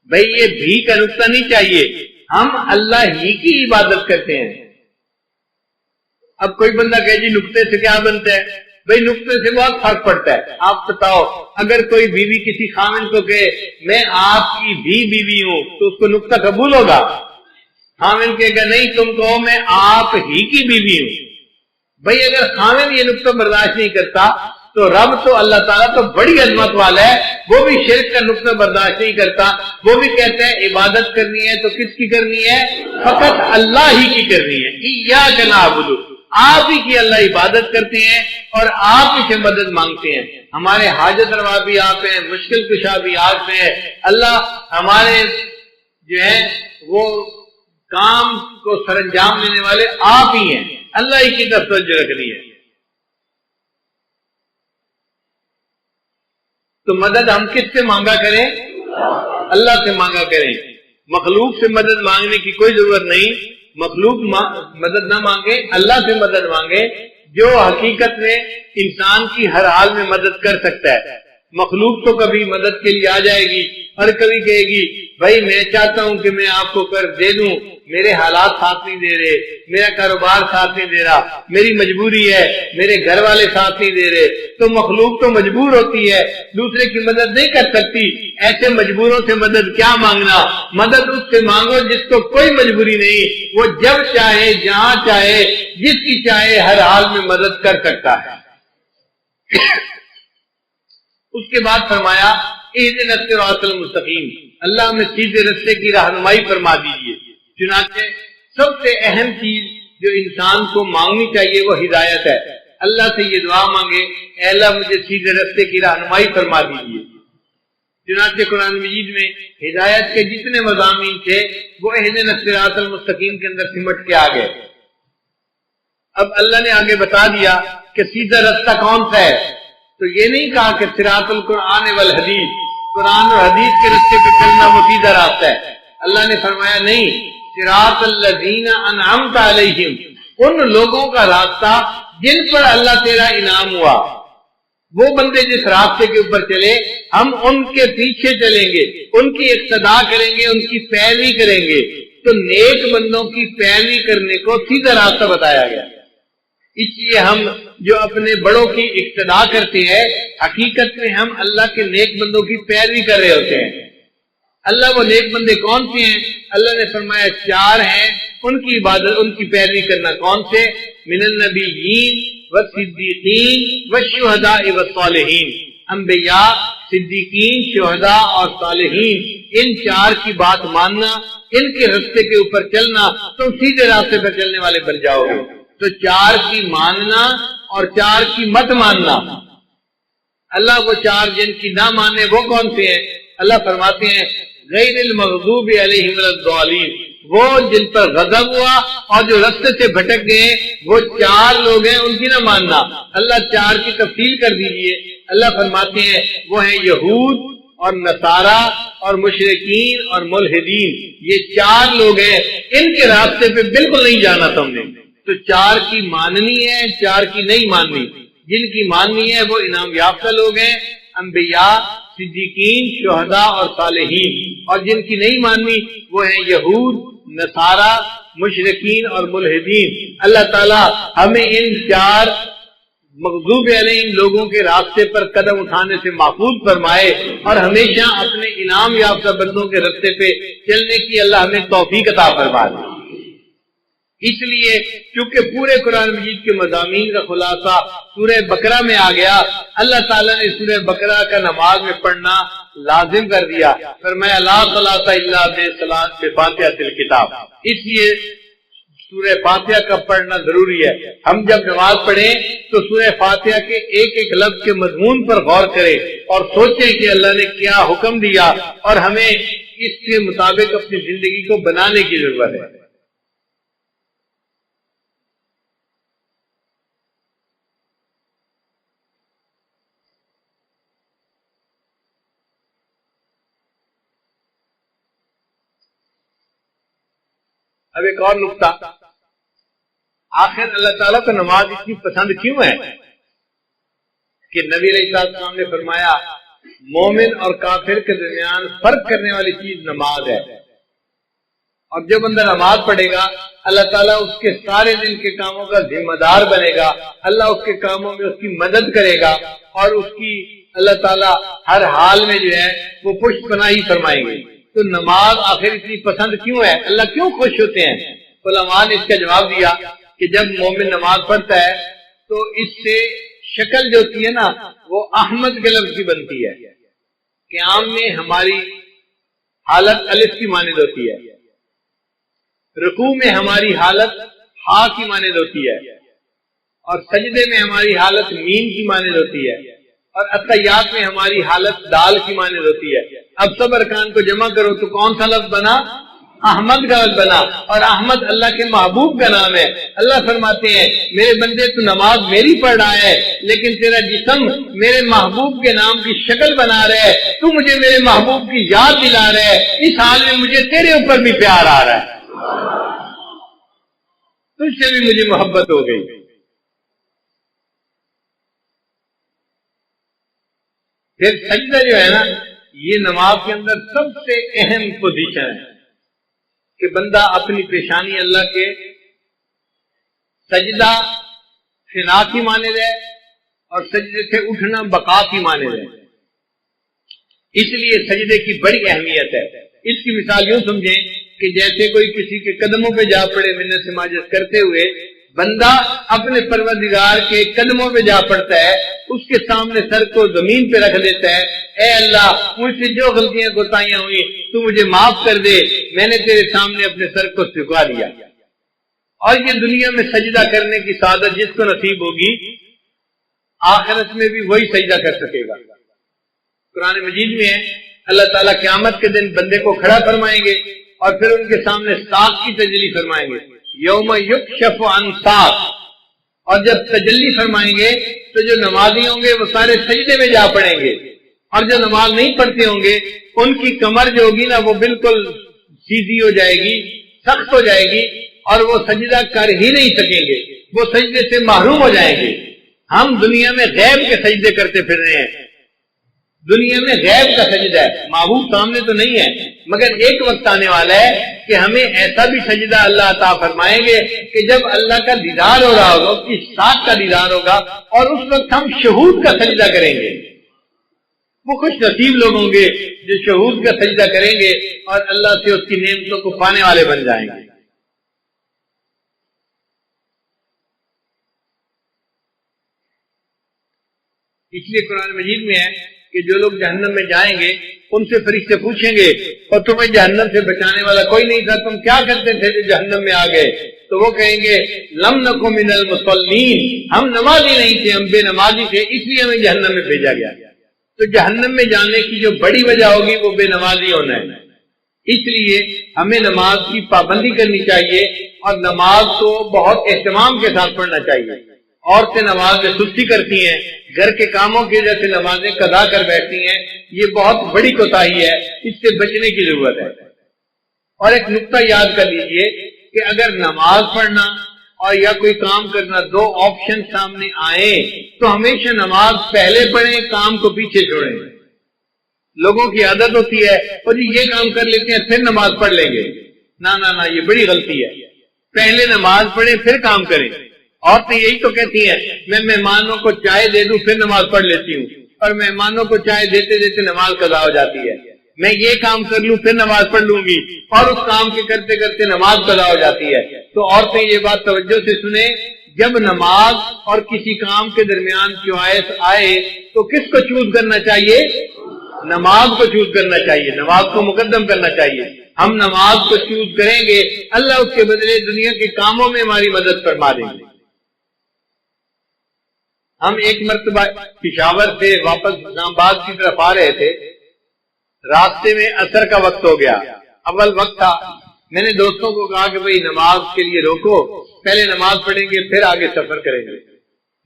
بھئی یہ بھی کا نقطہ نہیں چاہیے، ہم اللہ ہی کی عبادت کرتے ہیں۔ اب کوئی بندہ کہے جی نقطے سے کیا بنتا ہے؟ بھئی نقطے سے بہت فرق پڑتا ہے. آپ بتاؤ اگر کوئی بیوی کسی خامن کو کہے میں آپ کی بھی بیوی ہوں تو اس کو نقطہ قبول ہوگا؟ خامن کہے گا نہیں تم کہو میں آپ ہی کی بیوی ہوں. بھئی اگر خامن یہ نقطہ برداشت نہیں کرتا تو رب تو اللہ تعالیٰ تو بڑی عظمت والا ہے، وہ بھی شرک کا نقطہ برداشت نہیں کرتا. وہ بھی کہتے ہیں عبادت کرنی ہے تو کس کی کرنی ہے؟ فقط اللہ ہی کی کرنی ہے. ایاک نعبد، آپ ہی کی اللہ عبادت کرتے ہیں اور آپ ہی سے مدد مانگتے ہیں. ہمارے حاجت روا بھی آپ ہیں، مشکل کشا بھی آپ ہیں. اللہ ہمارے جو ہے وہ کام کو سر انجام دینے والے آپ ہی ہیں. اللہ ہی کی طرف توجہ رکھنی ہے. تو مدد ہم کس سے مانگا کریں؟ اللہ سے مانگا کریں. مخلوق سے مدد مانگنے کی کوئی ضرورت نہیں. مخلوق مدد نہ مانگے، اللہ سے مدد مانگے جو حقیقت میں انسان کی ہر حال میں مدد کر سکتا ہے. مخلوق تو کبھی مدد کے لیے آ جائے گی اور کبھی کہے گی بھائی میں چاہتا ہوں کہ میں آپ کو قرض دے دوں، میرے حالات ساتھ نہیں دے رہے، میرا کاروبار ساتھ نہیں دے رہا، میری مجبوری ہے، میرے گھر والے ساتھ نہیں دے رہے. تو مخلوق تو مجبور ہوتی ہے، دوسرے کی مدد نہیں کر سکتی. ایسے مجبوروں سے مدد کیا مانگنا؟ مدد اس سے مانگو جس کو کوئی مجبوری نہیں، وہ جب چاہے جہاں چاہے جس کی چاہے ہر حال میں مدد کر سکتا ہے. اس کے بعد فرمایا اہدنا الصراط المستقیم، اللہ ہمیں سیدھے راستے کی رہنمائی فرما دیجیے. چنانچہ سب سے اہم چیز جو انسان کو مانگنی چاہیے وہ ہدایت ہے. اللہ سے یہ دعا مانگے اے اللہ مجھے سیدھے راستے کی رہنمائی فرما دیجیے. چنانچہ قرآن مجید میں ہدایت کے جتنے مضامین تھے وہ اہدنا الصراط المستقیم کے اندر سمٹ کے آ گئے. اب اللہ نے آگے بتا دیا کہ سیدھا راستہ کون سا ہے. تو یہ نہیں کہا کہ صراط القرآن والحدیث، قرآن اور حدیث کے راستے پہ چلنا وہ سیدھا راستہ ہے. اللہ نے فرمایا نہیں، صراط الذین انعمت علیہم، ان لوگوں کا راستہ جن پر اللہ تیرا انعام ہوا. وہ بندے جس راستے کے اوپر چلے ہم ان کے پیچھے چلیں گے، ان کی اقتداء کریں گے، ان کی پیروی کریں گے. تو نیک بندوں کی پیروی کرنے کو سیدھا راستہ بتایا گیا. اس لیے ہم جو اپنے بڑوں کی اقتداء کرتے ہیں حقیقت میں ہم اللہ کے نیک بندوں کی پیروی کر رہے ہوتے ہیں. اللہ وہ نیک بندے کون سے ہیں؟ اللہ نے فرمایا 4 ہیں، ان کی عبادت ان کی پیروی کرنا. کون سے؟ من النبیین والصدیقین والشہداء والصالحین. انبیاء، صدیقین، شہداء اور صالحین، ان 4 کی بات ماننا، ان کے راستے کے اوپر چلنا، تم سیدھے راستے پر چلنے والے بن جاؤ گے. تو 4 کی ماننا اور 4 کی مت ماننا. اللہ وہ 4 جن کی نہ مانے وہ کون سے ہیں؟ اللہ فرماتے ہیں غیر المغضوب علیہم ولا الضالین، وہ جن پر غضب ہوا اور جو راستے سے بھٹک گئے وہ 4 لوگ ہیں، ان کی نہ ماننا. اللہ 4 کی تفصیل کر دیجئے. اللہ فرماتے ہیں وہ ہیں یہود اور نصارہ اور مشرکین اور ملحدین. یہ 4 لوگ ہیں، ان کے راستے پہ بالکل نہیں جانا تم نے. تو 4 کی ماننی ہے، 4 کی نہیں ماننی. جن کی ماننی ہے وہ انعام یافتہ لوگ ہیں، انبیاء، صدیقین، شہداء اور صالحین. اور جن کی نہیں ماننی وہ ہیں یہود، نصارہ، مشرکین اور ملحدین. اللہ تعالیٰ ہمیں ان 4 مغضوب علیہم لوگوں کے راستے پر قدم اٹھانے سے محفوظ فرمائے اور ہمیشہ اپنے انعام یافتہ بندوں کے راستے پہ چلنے کی اللہ ہمیں توفیق عطا فرمائے. اس لیے چونکہ پورے قرآن مجید کے مضامین کا خلاصہ سورہ بقرہ میں آ گیا، اللہ تعالیٰ نے سورہ بقرہ کا نماز میں پڑھنا لازم کر دیا. فرمایا لا صلاۃ الا بفاتحۃ الکتاب. اس لیے سورہ فاتحہ کا پڑھنا ضروری ہے. ہم جب نماز پڑھیں تو سورہ فاتحہ کے ایک ایک لفظ کے مضمون پر غور کریں اور سوچیں کہ اللہ نے کیا حکم دیا اور ہمیں اس کے مطابق اپنی زندگی کو بنانے کی ضرورت ہے. اب ایک اور نقطہ، آخر اللہ تعالیٰ کو نماز اتنی پسند کیوں ہے کہ نبی علیہ السلام نے فرمایا مومن اور کافر کے درمیان فرق کرنے والی چیز نماز ہے. اور جو بندہ نماز پڑھے گا اللہ تعالیٰ اس کے سارے دن کے کاموں کا ذمہ دار بنے گا، اللہ اس کے کاموں میں اس کی مدد کرے گا، اور اس کی اللہ تعالیٰ ہر حال میں جو ہے وہ پشت پناہی فرمائیں گے۔ تو نماز آخر اتنی پسند کیوں ہے؟ اللہ کیوں خوش ہوتے ہیں؟ علماء نے اس کا جواب دیا کہ جب مومن نماز پڑھتا ہے تو اس سے شکل جو ہوتی ہے نا وہ احمد کے لفظ کی بنتی ہے۔ قیام میں ہماری حالت الف کی مانند ہوتی ہے، رکوع میں ہماری حالت ہا کی مانند ہوتی ہے، اور سجدے میں ہماری حالت میم کی مانند ہوتی ہے، اور اتحیات میں ہماری حالت دال کی مانند ہوتی ہے۔ اب سب ارکان کو جمع کرو تو کون سا لفظ بنا؟ احمد کا لفظ بنا، اور احمد اللہ کے محبوب کا نام ہے۔ اللہ فرماتے ہیں میرے بندے تو نماز میری پڑھ رہا ہے لیکن تیرا جسم میرے محبوب کے نام کی شکل بنا رہا ہے، تو مجھے میرے محبوب کی یاد دلا رہا ہے، اس حال میں مجھے تیرے اوپر بھی پیار آ رہا ہے، تجھ سے بھی مجھے محبت ہو گئی۔ پھر سجدہ جو ہے نا یہ نماز کے اندر سب سے اہم پوزیشن ہے کہ بندہ اپنی پیشانی اللہ کے سجدہ فنا کی مانند ہے اور سجدے سے اٹھنا بقا کی مانند ہے۔ اس لیے سجدے کی بڑی اہمیت ہے۔ اس کی مثال یوں سمجھیں کہ جیسے کوئی کسی کے قدموں پہ جا پڑے منت سماجت کرتے ہوئے، بندہ اپنے پروردگار کے قدموں پہ جا پڑتا ہے، اس کے سامنے سر کو زمین پہ رکھ دیتا ہے، اے اللہ مجھ سے جو غلطیاں کوتاہیاں ہوئی تو مجھے معاف کر دے، میں نے تیرے سامنے اپنے سر کو جھکا دیا۔ اور یہ دنیا میں سجدہ کرنے کی سعادت جس کو نصیب ہوگی آخرت میں بھی وہی سجدہ کر سکے گا۔ قرآن مجید میں ہے اللہ تعالیٰ قیامت کے دن بندے کو کھڑا فرمائیں گے اور پھر ان کے سامنے ساق کی تجلی فرمائیں گے، یوم یکشف عن ساق، اور جب تجلی فرمائیں گے تو جو نمازی ہوں گے وہ سارے سجدے میں جا پڑیں گے، اور جو نماز نہیں پڑھتے ہوں گے ان کی کمر جو ہوگی نا وہ بالکل سیدھی ہو جائے گی، سخت ہو جائے گی، اور وہ سجدہ کر ہی نہیں سکیں گے، وہ سجدے سے محروم ہو جائیں گے۔ ہم دنیا میں غیب کے سجدے کرتے پھر رہے ہیں، دنیا میں غیب کا سجدہ ہے، معبود سامنے تو نہیں ہے، مگر ایک وقت آنے والا ہے کہ ہمیں ایسا بھی سجدہ اللہ عطا فرمائیں گے کہ جب اللہ کا دیدار ہو رہا ہوگا، اس کی ذات کا دیدار ہوگا، اور اس وقت ہم شہود کا سجدہ کریں گے۔ وہ خوش نصیب لوگ ہوں گے جو شہود کا سجدہ کریں گے اور اللہ سے اس کی نعمتوں کو پانے والے بن جائیں گے۔ اس لیے قرآن مجید میں ہے کہ جو لوگ جہنم میں جائیں گے ان سے فرشتے پوچھیں گے اور تمہیں جہنم سے بچانے والا کوئی نہیں تھا، تم کیا کرتے تھے جو جہنم میں آ گئے؟ تو وہ کہیں گے لم نکو من المصلین، ہم نمازی نہیں تھے، ہم بے نمازی تھے، اس لیے ہمیں جہنم میں بھیجا گیا۔ تو جہنم میں جانے کی جو بڑی وجہ ہوگی وہ بے نمازی ہونا ہے۔ اس لیے ہمیں نماز کی پابندی کرنی چاہیے اور نماز کو بہت اہتمام کے ساتھ پڑھنا چاہیے۔ عورتیں نماز میں سستی کرتی ہیں، گھر کے کاموں کی وجہ سے نمازیں قضا کر بیٹھتی ہیں، یہ بہت بڑی کوتاہی ہے، اس سے بچنے کی ضرورت ہے۔ اور ایک نقطہ یاد کر لیجئے کہ اگر نماز پڑھنا اور یا کوئی کام کرنا دو آپشن سامنے آئیں تو ہمیشہ نماز پہلے پڑھیں، کام کو پیچھے چھوڑیں۔ لوگوں کی عادت ہوتی ہے اور یہ کام کر لیتے ہیں پھر نماز پڑھ لیں گے، نہ یہ بڑی غلطی ہے، پہلے نماز پڑھیں پھر کام کریں۔ عورتیں یہی تو کہتی ہیں میں مہمانوں کو چائے دے دوں پھر نماز پڑھ لیتی ہوں، اور مہمانوں کو چائے دیتے دیتے نماز قضا ہو جاتی ہے، میں یہ کام کر لوں پھر نماز پڑھ لوں گی، اور اس کام کے کرتے کرتے نماز قضا ہو جاتی ہے۔ تو عورتیں یہ بات توجہ سے سنیں، جب نماز اور کسی کام کے درمیان چوائس آئے تو کس کو چوز کرنا چاہیے؟ نماز کو چوز کرنا چاہیے، نماز کو مقدم کرنا چاہیے۔ ہم نماز کو چوز کریں گے، اللہ اس کے بدلے دنیا کے کاموں میں ہماری مدد فرما دیں گے۔ ہم ایک مرتبہ پشاور سے واپس اسلام آباد کی طرف آ رہے تھے، راستے میں عصر کا وقت ہو گیا، اول وقت تھا۔ میں نے دوستوں کو کہا کہ بھئی نماز کے لیے روکو، پہلے نماز پڑھیں گے پھر آگے سفر کریں گے۔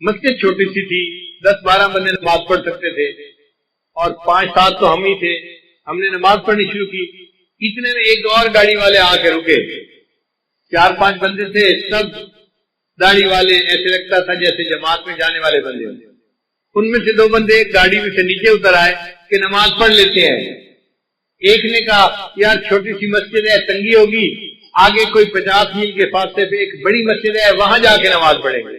مسجد چھوٹی سی تھی، 10-12 بندے نماز پڑھ سکتے تھے، اور 5-7 تو ہم ہی تھے۔ ہم نے نماز پڑھنی شروع کی، اتنے میں ایک اور گاڑی والے آ کے رکے، 4-5 بندے تھے، سب داڑھی والے، ایسے لگتا تھا جیسے جماعت میں جانے والے بندے ہوتے۔ ان میں سے 2 بندے گاڑی میں سے نیچے اتر آئے کہ نماز پڑھ لیتے ہیں۔ ایک نے کہا یار چھوٹی سی مسجد ہے، تنگی ہوگی، آگے کوئی 50 میل کے فاصلے پہ ایک بڑی مسجد ہے، وہاں جا کے نماز پڑھیں گے۔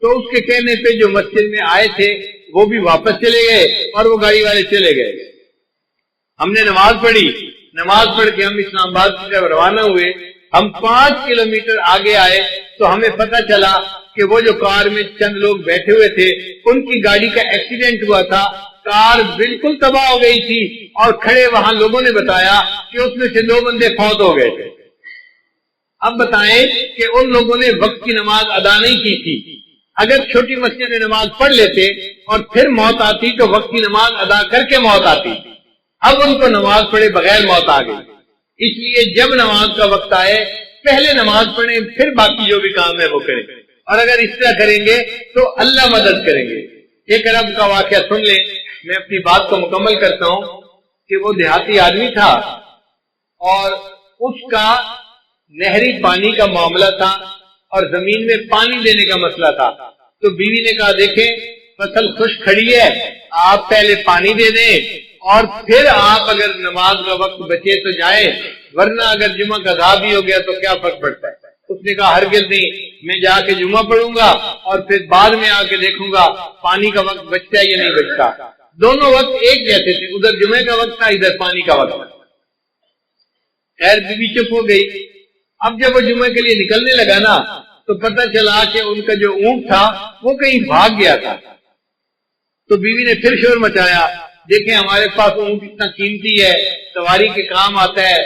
تو اس کے کہنے پہ جو مسجد میں آئے تھے وہ بھی واپس چلے گئے اور وہ گاڑی والے چلے گئے۔ ہم نے نماز پڑھی، نماز پڑھ کے ہم اسلام آباد کی طرف روانہ ہوئے۔ ہم 5 کلومیٹر آگے آئے تو ہمیں پتہ چلا کہ وہ جو کار میں چند لوگ بیٹھے ہوئے تھے ان کی گاڑی کا ایکسیڈنٹ ہوا تھا، کار بالکل تباہ ہو گئی تھی، اور کھڑے وہاں لوگوں نے بتایا کہ اس میں سے 2 بندے فوت ہو گئے تھے۔ اب بتائیں کہ ان لوگوں نے وقت کی نماز ادا نہیں کی تھی۔ اگر چھوٹی مسجد میں نماز پڑھ لیتے اور پھر موت آتی تو وقت کی نماز ادا کر کے موت آتی، اب ان کو نماز پڑھے بغیر موت آ گئی۔ اس لیے جب نماز کا وقت آئے پہلے نماز پڑھیں، پھر باقی جو بھی کام ہے وہ کریں، اور اگر اس طرح کریں گے تو اللہ مدد کریں گے۔ ایک عرب کا واقعہ سن لیں، میں اپنی بات کو مکمل کرتا ہوں کہ وہ دیہاتی آدمی تھا اور اس کا نہری پانی کا معاملہ تھا اور زمین میں پانی دینے کا مسئلہ تھا۔ تو بیوی نے کہا دیکھیں فصل خشک کھڑی ہے، آپ پہلے پانی دے دیں اور پھر آپ اگر نماز کا وقت بچے تو جائیں، ورنہ اگر جمعہ کا ادا بھی ہو گیا تو کیا فرق پڑتا ہے۔ اس نے کہا ہرگز نہیں، میں جا کے جمعہ پڑھوں گا اور پھر بعد میں آ کے دیکھوں گا پانی کا وقت بچتا ہے یا نہیں بچتا۔ دونوں وقت ایک جیسے تھے، ادھر جمعے کا وقت تھا، ادھر پانی کا وقت تھا۔ خیر بیوی چپ ہو گئی۔ اب جب وہ جمعے کے لیے نکلنے لگا نا تو پتہ چلا کہ ان کا جو اونٹ تھا وہ کہیں بھاگ گیا تھا۔ تو بیوی نے پھر شور مچایا، دیکھیں ہمارے پاس اونٹ اتنا قیمتی ہے، سواری کے کام آتا ہے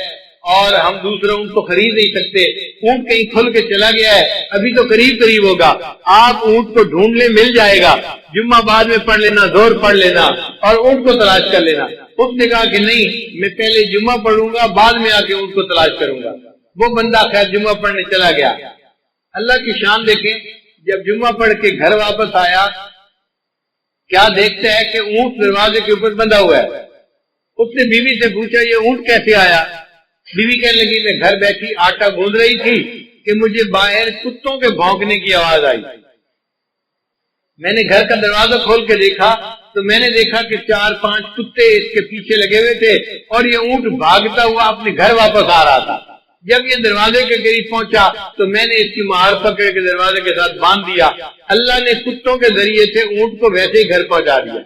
اور ہم دوسرا اونٹ کو خرید نہیں سکتے، اونٹ کہیں کھل کے چلا گیا ہے، ابھی تو قریب ہوگا، آپ اونٹ کو ڈھونڈ لیں، مل جائے گا، جمعہ بعد میں پڑھ لینا، زور پڑھ لینا اور اونٹ کو تلاش کر لینا۔ اس نے کہا کہ نہیں، میں پہلے جمعہ پڑھوں گا، بعد میں آ کے اونٹ کو تلاش کروں گا۔ وہ بندہ خیر جمعہ پڑھنے چلا گیا۔ اللہ کی شان دیکھیں، جب جمعہ پڑھ کے گھر واپس آیا کیا دیکھتا ہے کہ اونٹ دروازے کے اوپر بندھا ہوا ہے۔ اس نے بیوی سے پوچھا یہ اونٹ کیسے آیا؟ بیوی کہنے لگی میں گھر بیٹھی آٹا گوندھ رہی تھی کہ مجھے باہر کتوں کے بھونکنے کی آواز آئی۔ میں نے گھر کا دروازہ کھول کے دیکھا تو میں نے دیکھا کہ 4-5 کتے اس کے پیچھے لگے ہوئے تھے اور یہ اونٹ بھاگتا ہوا اپنے گھر واپس آ رہا تھا۔ جب یہ دروازے کے قریب پہنچا تو میں نے اس کی مہار پکڑ کے دروازے کے ساتھ باندھ دیا۔ اللہ نے کتوں کے ذریعے سے اونٹ کو ویسے ہی گھر پہنچا دیا۔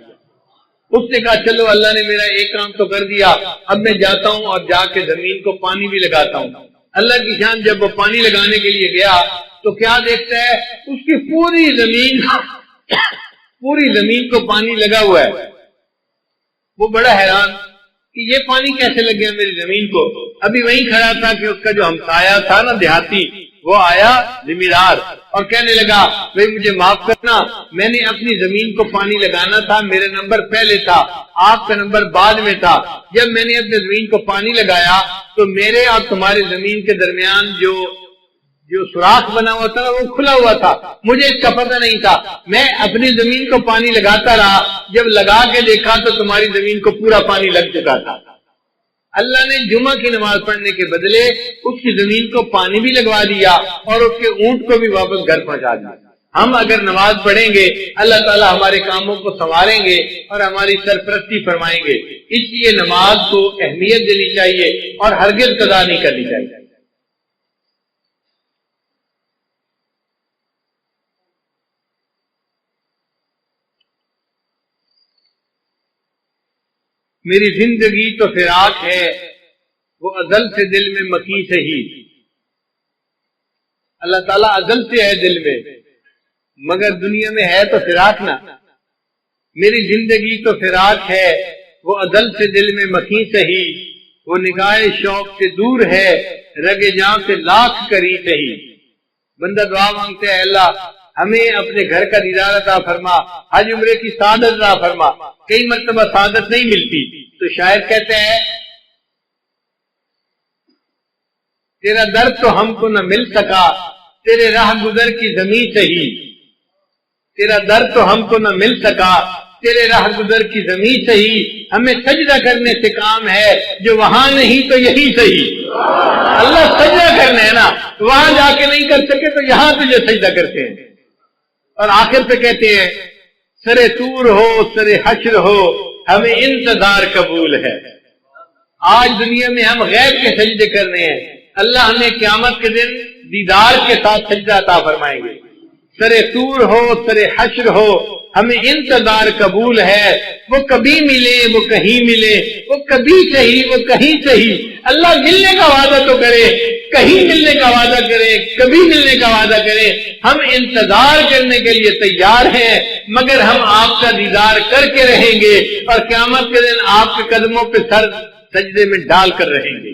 اس نے کہا چلو اللہ نے میرا ایک کام تو کر دیا، اب میں جاتا ہوں اور جا کے زمین کو پانی بھی لگاتا ہوں۔ اللہ کی شان، جب وہ پانی لگانے کے لیے گیا تو کیا دیکھتا ہے، اس کی پوری زمین کو پانی لگا ہوا ہے۔ وہ بڑا حیران کہ یہ پانی کیسے لگ گیا میری زمین کو۔ ابھی وہیں کھڑا تھا کہ اس کا جو ہمسایہ تھا نا دیہاتی، وہ آیا زمیندار اور کہنے لگا بھئی مجھے معاف کرنا، میں نے اپنی زمین کو پانی لگانا تھا، میرا نمبر پہلے تھا، آپ کا نمبر بعد میں تھا۔ جب میں نے اپنی زمین کو پانی لگایا تو میرے اور تمہاری زمین کے درمیان جو سوراخ بنا ہوا تھا وہ کھلا ہوا تھا، مجھے اس کا پتہ نہیں تھا، میں اپنی زمین کو پانی لگاتا رہا، جب لگا کے دیکھا تو تمہاری زمین کو پورا پانی لگ چکا تھا۔ اللہ نے جمعہ کی نماز پڑھنے کے بدلے اس کی زمین کو پانی بھی لگوا دیا اور اس کے اونٹ کو بھی واپس گھر پہنچا دیا۔ ہم اگر نماز پڑھیں گے اللہ تعالیٰ ہمارے کاموں کو سنواریں گے اور ہماری سرپرستی فرمائیں گے۔ اس لیے نماز کو اہمیت دینی چاہیے اور ہرگز قضا نہیں کرنی چاہیے۔ میری زندگی تو فراق ہے، وہ ازل سے دل میں مکی سے ہی۔ اللہ تعالیٰ ازل سے ہے دل میں، مگر دنیا میں ہے تو فراق نہ۔ میری زندگی تو فراق ہے، وہ ازل سے دل میں مکی سے ہی، وہ نگاہ شوق سے دور ہے، رگ جاں سے لاکھ کری سے ہی۔ بندہ دعا مانگتے ہیں اللہ ہمیں اپنے گھر کا دیدار عطا فرما، حج عمرے کی سعادت عطا فرما۔ کئی مرتبہ سعادت نہیں ملتی تو شاعر کہتے ہیں تیرا در تو ہم کو نہ مل سکا، تیرے راہ گزر کی زمین سے ہی۔ تیرا در تو ہم کو نہ مل سکا، تیرے راہ گزر کی زمین سے ہی، ہمیں سجدہ کرنے سے کام ہے، جو وہاں نہیں تو یہی صحیح۔ اللہ سجدہ کرنا ہے نا، وہاں جا کے نہیں کر سکے تو یہاں تجھے سجدہ کرتے ہیں۔ اور آخر پہ کہتے ہیں سرے طور ہو سرے حشر ہو، ہمیں انتظار قبول ہے۔ آج دنیا میں ہم غیب کے سجدے کر رہے ہیں، اللہ ہمیں قیامت کے دن دیدار کے ساتھ سجدہ عطا فرمائیں گے. سر طور ہو، سر حشر ہو، ہمیں انتظار قبول ہے. وہ کبھی ملے، وہ کہیں ملے، وہ کبھی صحیح، وہ کہیں صحیح. اللہ ملنے کا وعدہ تو کرے، کہیں ملنے کا وعدہ کرے، کبھی ملنے کا وعدہ کرے. ہم انتظار کرنے کے لیے تیار ہیں، مگر ہم آپ کا دیدار کر کے رہیں گے اور قیامت کے دن آپ کے قدموں پہ سر سجدے میں ڈال کر رہیں گے.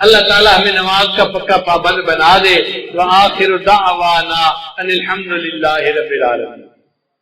اللہ تعالیٰ ہمیں نماز کا پکا پابند بنا دے. وآخر دعوانا ان الحمد للہ رب العالمین.